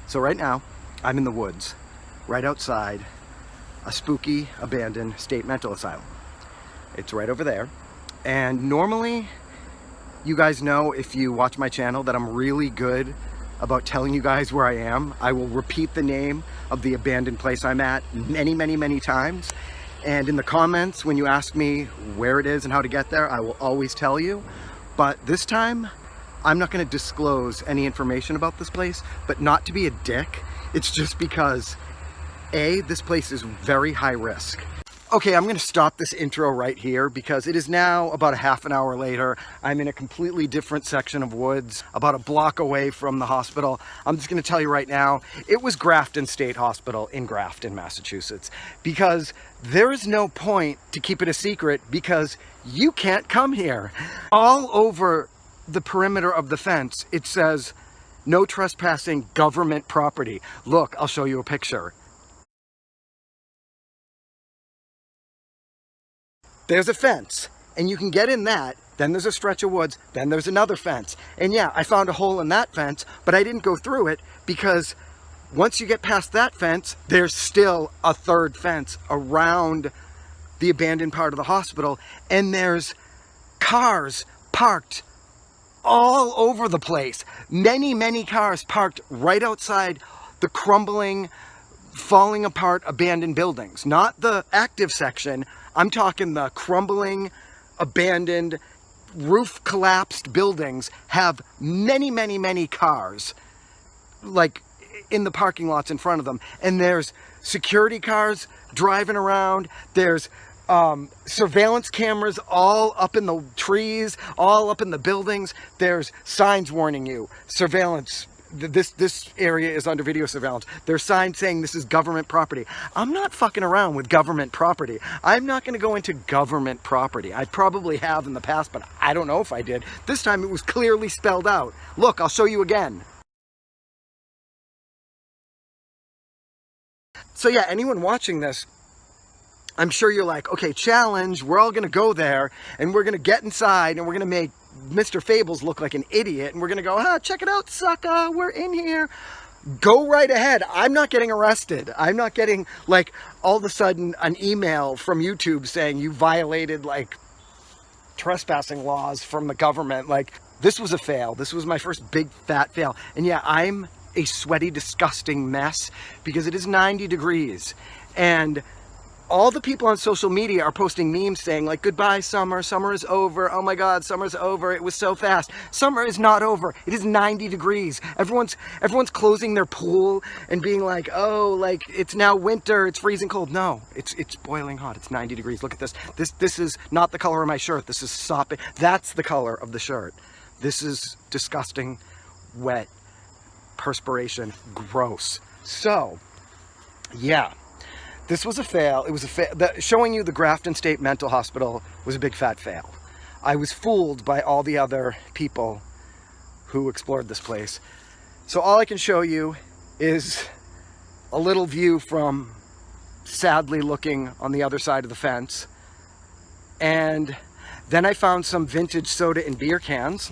So right now, I'm in the woods, right outside a spooky, abandoned state mental asylum. It's right over there. And normally, you guys know if you watch my channel that I'm really good about telling you guys where I am. I will repeat the name of the abandoned place I'm at many times. And in the comments, when you ask me where it is and how to get there, I will always tell you. But this time, I'm not going to disclose any information about this place, but not to be a dick. It's just because, A, this place is very high risk. Okay, I'm going to stop this intro right here because it is now about a half an hour later. I'm in a completely different section of woods, about a block away from the hospital. I'm just going to tell you right now, it was Grafton State Hospital in Grafton, Massachusetts, because there is no point to keep it a secret because you can't come here. All over the perimeter of the fence, it says, no trespassing government property. Look, I'll show you a picture. There's a fence, and you can get in that, then there's a stretch of woods, then there's another fence. And yeah, I found a hole in that fence, but I didn't go through it because once you get past that fence, there's still a third fence around the abandoned part of the hospital, and there's cars parked all over the place. Many cars parked right outside the crumbling, falling apart abandoned buildings. Not the active section. I'm talking the crumbling, abandoned, roof collapsed buildings have many cars like in the parking lots in front of them. And there's security cars driving around. There's surveillance cameras all up in the trees, all up in the buildings. There's signs warning you, surveillance. This area is under video surveillance. There's signs saying this is government property. I'm not fucking around with government property. I'm not going to go into government property. I probably have in the past, but I don't know if I did. This time it was clearly spelled out. Look, I'll show you again. So yeah, anyone watching this, I'm sure you're like, okay, challenge, we're all going to go there, and we're going to get inside, and we're going to make Mr. Fables look like an idiot, and we're going to go, check it out, sucker, we're in here. Go right ahead. I'm not getting arrested. I'm not getting, like, all of a sudden an email from YouTube saying you violated, like, trespassing laws from the government. Like, this was a fail. This was my first big, fat fail. And yeah, I'm a sweaty, disgusting mess because it is 90 degrees. And all the people on social media are posting memes saying like, goodbye summer, summer is over, oh my god, summer's over, it was so fast. Summer is not over, it is 90 degrees. Everyone's closing their pool and being like, oh, like it's now winter, it's freezing cold. No, it's boiling hot, it's 90 degrees. Look at this. This is not the color of my shirt, this is sopping. That's the color of the shirt. This is disgusting, wet, perspiration, gross. So, yeah. This was a fail. It was a fail. Showing you the Grafton State Mental Hospital was a big fat fail. I was fooled by all the other people who explored this place. So all I can show you is a little view from sadly looking on the other side of the fence. And then I found some vintage soda and beer cans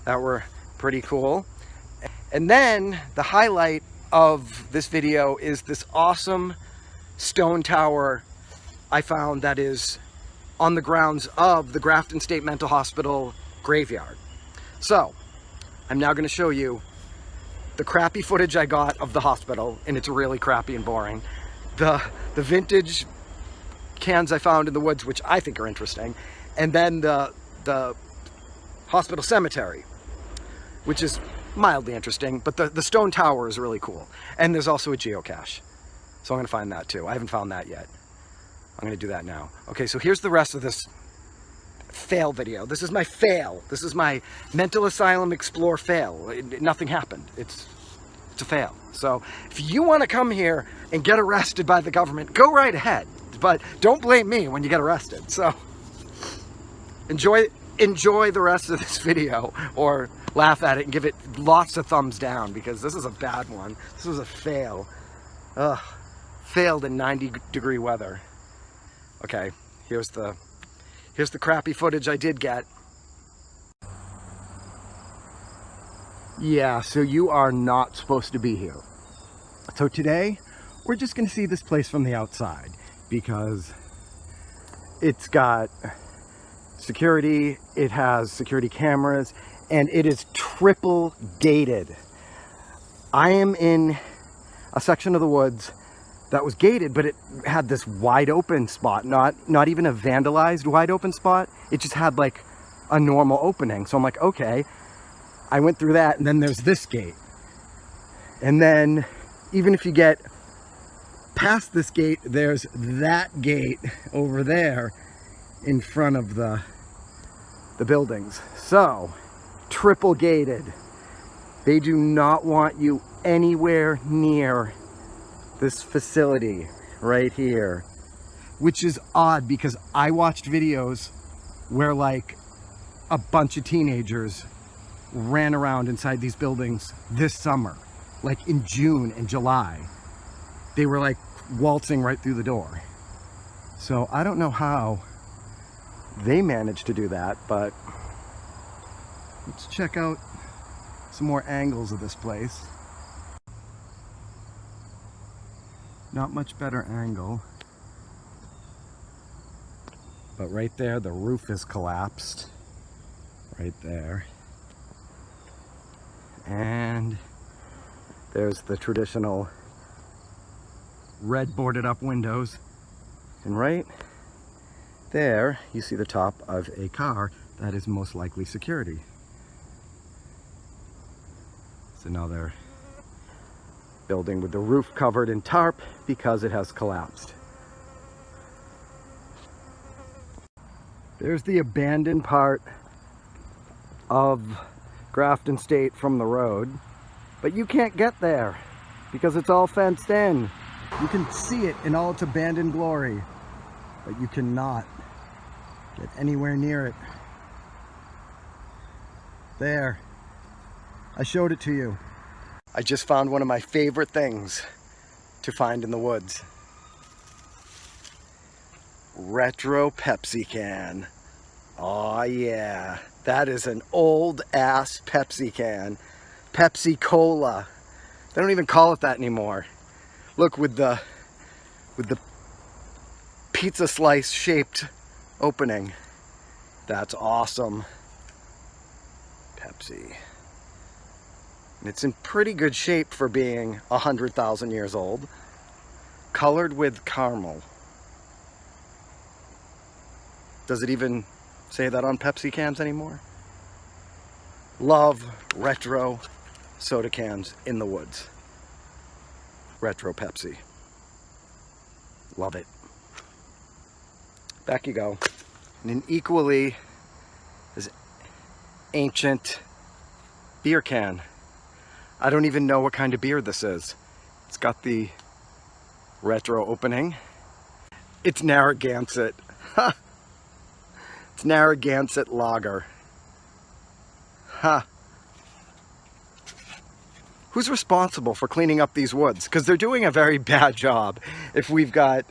that were pretty cool. And then the highlight of this video is this awesome stone tower I found that is on the grounds of the Grafton State Mental Hospital graveyard. So I'm now going to show you the crappy footage I got of the hospital, and it's really crappy and boring. The vintage cans I found in the woods, which I think are interesting, and then the hospital cemetery, which is mildly interesting, but the stone tower is really cool. And there's also a geocache. So I'm going to find that too. I haven't found that yet. I'm going to do that now. Okay, so here's the rest of this fail video. This is my fail. This is my mental asylum explore fail. Nothing happened. It's a fail. So if you want to come here and get arrested by the government, go right ahead. But don't blame me when you get arrested. So enjoy the rest of this video, or laugh at it and give it lots of thumbs down, because this is a bad one. This was a fail. Ugh. Failed in 90-degree weather. Okay, here's the crappy footage I did get. Yeah, so you are not supposed to be here. So today, we're just gonna see this place from the outside because it's got security, it has security cameras, and it is triple gated. I am in a section of the woods that was gated, but it had this wide open spot, not even a vandalized wide open spot. It just had like a normal opening. So I'm like, okay. I went through that, and then there's this gate. And then even if you get past this gate, there's that gate over there in front of the buildings. So, triple gated. They do not want you anywhere near this facility right here, which is odd because I watched videos where like a bunch of teenagers ran around inside these buildings this summer, like in June and July. They were like waltzing right through the door. So I don't know how they managed to do that, but let's check out some more angles of this place. Not much better angle, but right there the roof is collapsed right there, and there's the traditional red boarded up windows, and right there you see the top of a car. That is most likely security. It's another building with the roof covered in tarp because it has collapsed. There's the abandoned part of Grafton State from the road, but you can't get there because it's all fenced in. You can see it in all its abandoned glory, but you cannot get anywhere near it. There, I showed it to you. I just found one of my favorite things to find in the woods. Retro Pepsi can. Oh yeah, that is an old ass Pepsi can. Pepsi Cola. They don't even call it that anymore. Look, with the pizza slice shaped opening. That's awesome. Pepsi. And it's in pretty good shape for being 100,000 years old. Colored with caramel. Does it even say that on Pepsi cans anymore? Love retro soda cans in the woods. Retro Pepsi. Love it. Back you go. And an equally as ancient beer can. I don't even know what kind of beer this is. It's got the retro opening. It's Narragansett. Ha! It's Narragansett Lager. Ha! Who's responsible for cleaning up these woods? Because they're doing a very bad job if we've got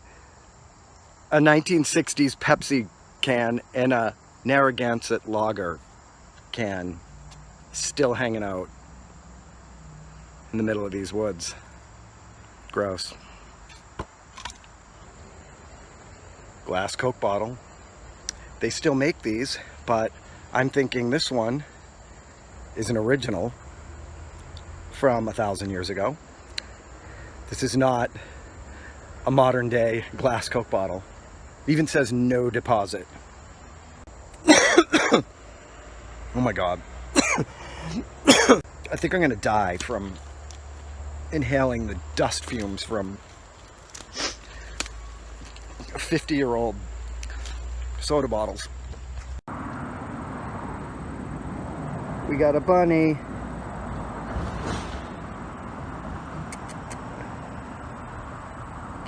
a 1960s Pepsi can and a Narragansett Lager can still hanging out in the middle of these woods. Gross. Glass Coke bottle. They still make these, but I'm thinking this one is an original from 1,000 years ago. This is not a modern day glass Coke bottle. It even says no deposit. Oh my God. I think I'm gonna die from inhaling the dust fumes from 50-year-old soda bottles. We got a bunny.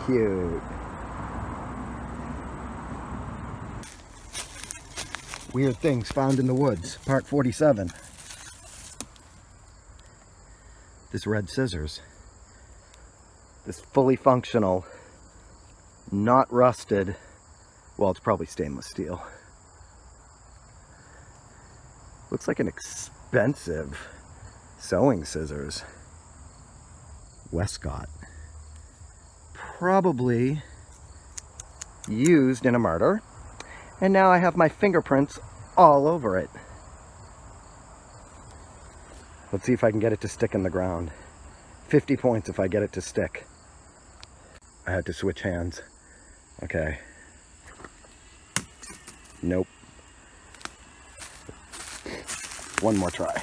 Cute. Weird things found in the woods, part 47. This red scissors. This fully functional, not rusted, well, it's probably stainless steel. Looks like an expensive sewing scissors. Westcott. Probably used in a murder. And now I have my fingerprints all over it. Let's see if I can get it to stick in the ground. 50 points if I get it to stick. I had to switch hands. Okay. Nope. One more try.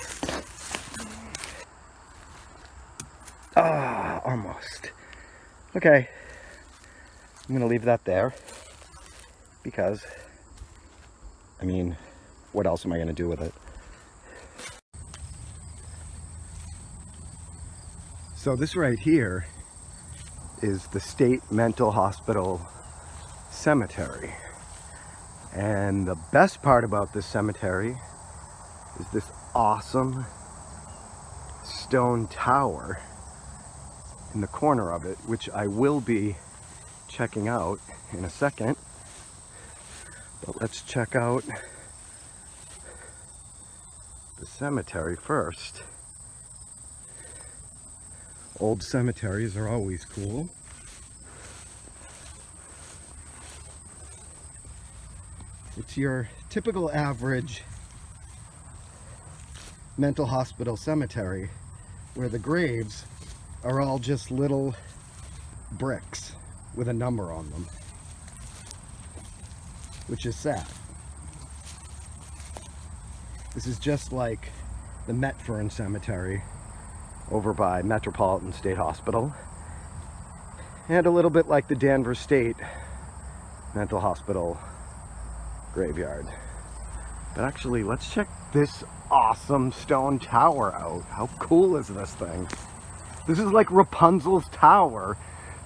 Ah, almost. Okay. I'm gonna leave that there because, I mean, what else am I gonna do with it? So this right here is the State Mental Hospital Cemetery. And the best part about this cemetery is this awesome stone tower in the corner of it, which I will be checking out in a second. But let's check out the cemetery first. Old cemeteries are always cool. It's your typical average mental hospital cemetery where the graves are all just little bricks with a number on them, which is sad. This is just like the Metfern Cemetery over by Metropolitan State Hospital, and a little bit like the Danvers State Mental Hospital graveyard. But actually, let's check this awesome stone tower out. How cool is this thing? This is like Rapunzel's tower.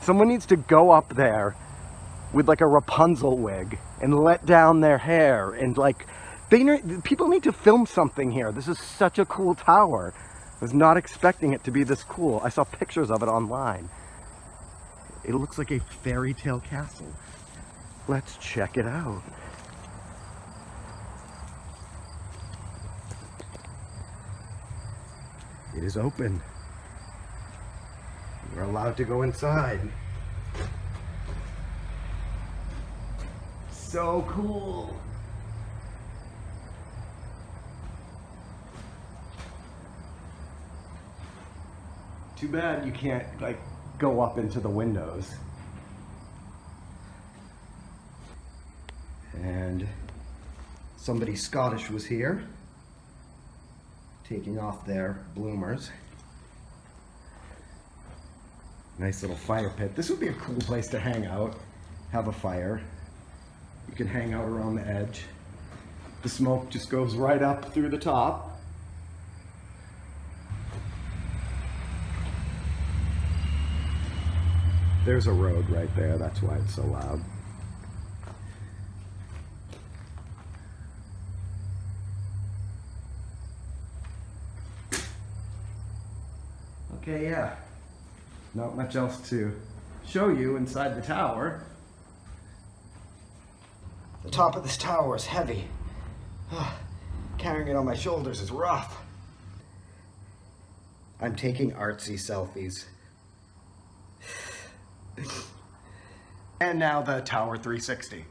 Someone needs to go up there with like a Rapunzel wig and let down their hair, and like people need to film something here. This is such a cool tower. I was not expecting it to be this cool. I saw pictures of it online. It looks like a fairy tale castle. Let's check it out. It is open. We're allowed to go inside. So cool. Too bad you can't like go up into the windows. And somebody Scottish was here, taking off their bloomers. Nice little fire pit. This would be a cool place to hang out, have a fire. You can hang out around the edge. The smoke just goes right up through the top. There's a road right there, that's why it's so loud. Okay, yeah. Not much else to show you inside the tower. The top of this tower is heavy. Carrying it on my shoulders is rough. I'm taking artsy selfies. And now the Tower 360.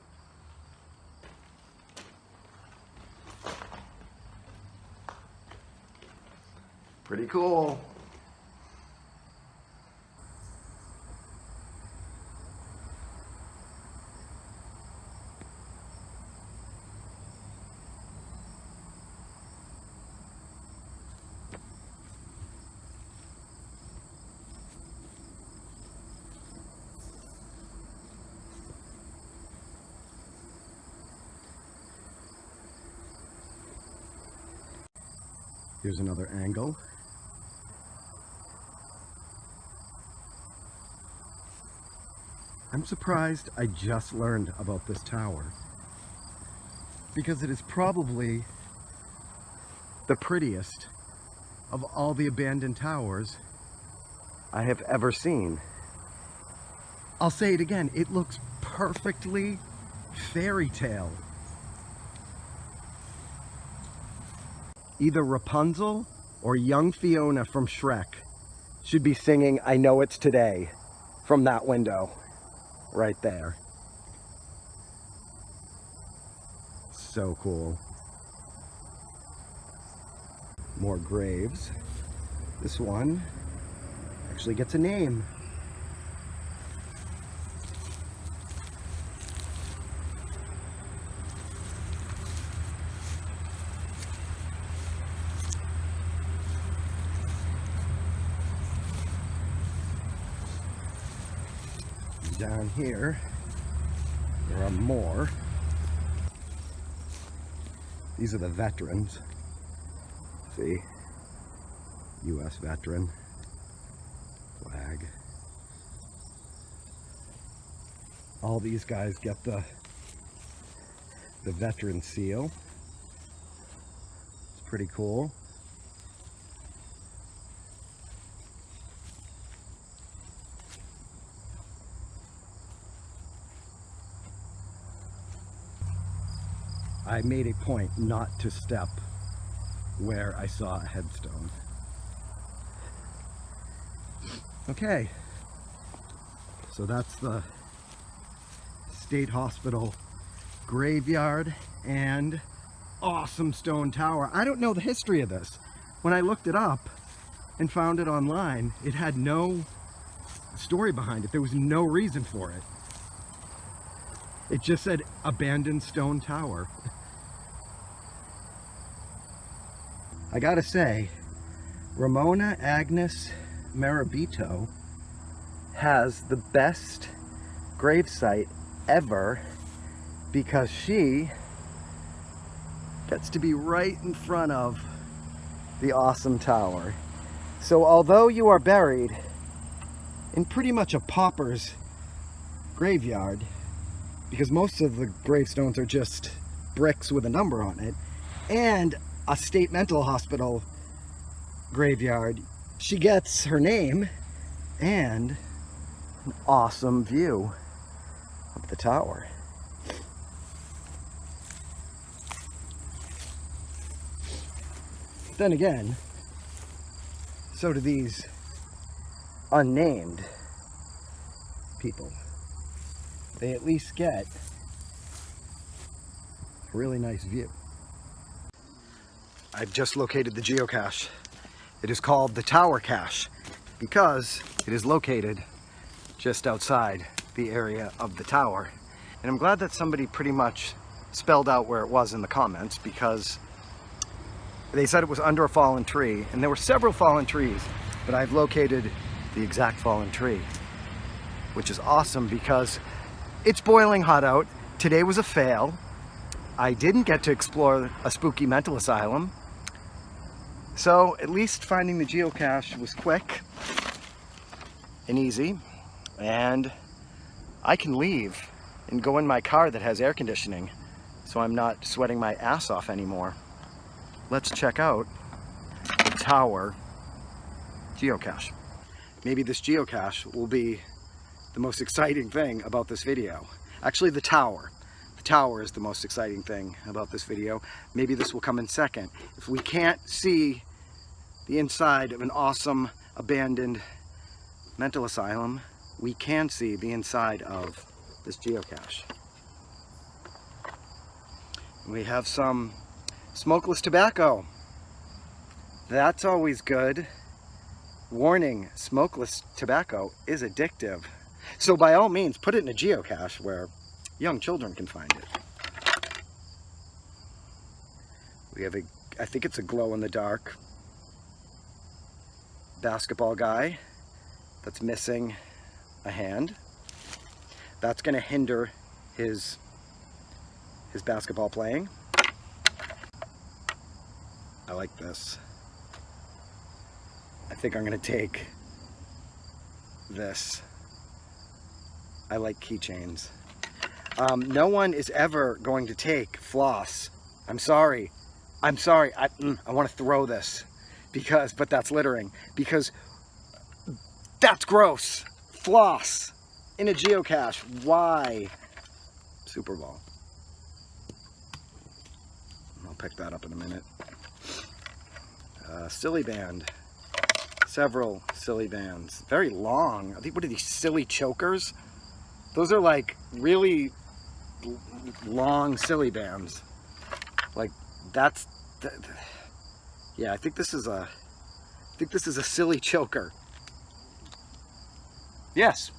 Pretty cool. Here's another angle. I'm surprised I just learned about this tower, because it is probably the prettiest of all the abandoned towers I have ever seen. I'll say it again, it looks perfectly fairy tale. Either Rapunzel or young Fiona from Shrek should be singing "I Know It's Today" from that window right there. So cool. More graves. This one actually gets a name. Down here, there are more. These are the veterans. See? U.S. veteran. Flag. All these guys get the veteran seal. It's pretty cool. I made a point not to step where I saw a headstone. Okay, so that's the State Hospital graveyard and awesome stone tower. I don't know the history of this. When I looked it up and found it online, it had no story behind it. There was no reason for it. It just said abandoned stone tower. I gotta say, Ramona Agnes Marabito has the best gravesite ever because she gets to be right in front of the awesome tower. So although you are buried in pretty much a pauper's graveyard, because most of the gravestones are just bricks with a number on it, and a state mental hospital graveyard, she gets her name and an awesome view of the tower. Then again, so do these unnamed people. They at least get a really nice view. I've just located the geocache. It is called the Tower Cache because it is located just outside the area of the tower. And I'm glad that somebody pretty much spelled out where it was in the comments, because they said it was under a fallen tree, and there were several fallen trees, but I've located the exact fallen tree, which is awesome because it's boiling hot out. Today was a fail. I didn't get to explore a spooky mental asylum. So at least finding the geocache was quick and easy, and I can leave and go in my car that has air conditioning, so I'm not sweating my ass off anymore. Let's check out the tower geocache. Maybe this geocache will be the most exciting thing about this video. Actually, the tower. The tower is the most exciting thing about this video. Maybe this will come in second. If we can't see the inside of an awesome abandoned mental asylum, we can see the inside of this geocache. We have some smokeless tobacco. That's always good. Warning, smokeless tobacco is addictive. So by all means, put it in a geocache where young children can find it. We have I think it's a glow-in-the-dark basketball guy that's missing a hand. That's going to hinder his basketball playing. I like this. I think I'm going to take this. I like keychains. No one is ever going to take floss. I'm sorry. I want to throw this but that's littering, because that's gross. Floss in a geocache. Why? Super Bowl. I'll pick that up in a minute. Silly band. several silly bands. Very long. I think, what are these, silly chokers? Those are like really long silly bands. Like that's, yeah, I think this is a silly choker. Yes,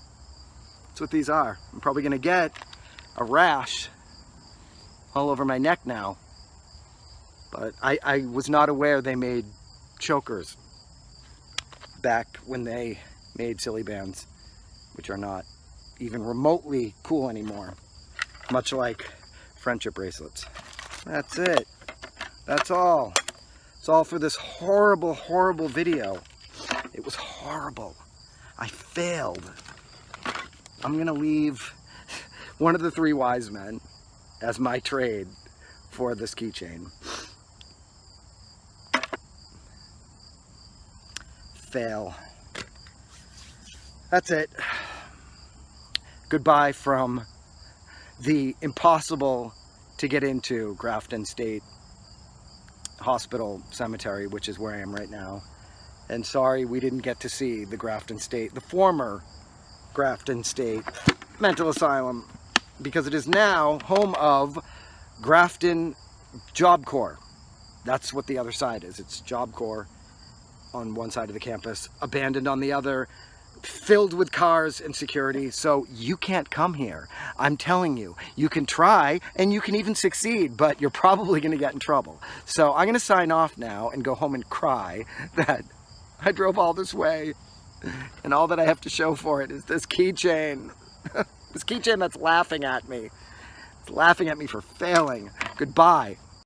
that's what these are. I'm probably gonna get a rash all over my neck now. But I was not aware they made chokers back when they made silly bands, which are not even remotely cool anymore. Much like friendship bracelets. That's it. That's all. It's all for this horrible, horrible video. It was horrible. I failed. I'm gonna leave one of the 3 wise men as my trade for this keychain. Fail. That's it. Goodbye from the impossible to get into Grafton State Hospital Cemetery, which is where I am right now. And sorry we didn't get to see the Grafton State, the former Grafton State Mental Asylum, because it is now home of Grafton Job Corps. That's what the other side is. It's Job Corps on one side of the campus, abandoned on the other, filled with cars and security, so you can't come here. I'm telling you, you can try and you can even succeed, but you're probably going to get in trouble. So I'm going to sign off now and go home and cry that I drove all this way and all that I have to show for it is this keychain. This keychain that's laughing at me. It's laughing at me for failing. Goodbye.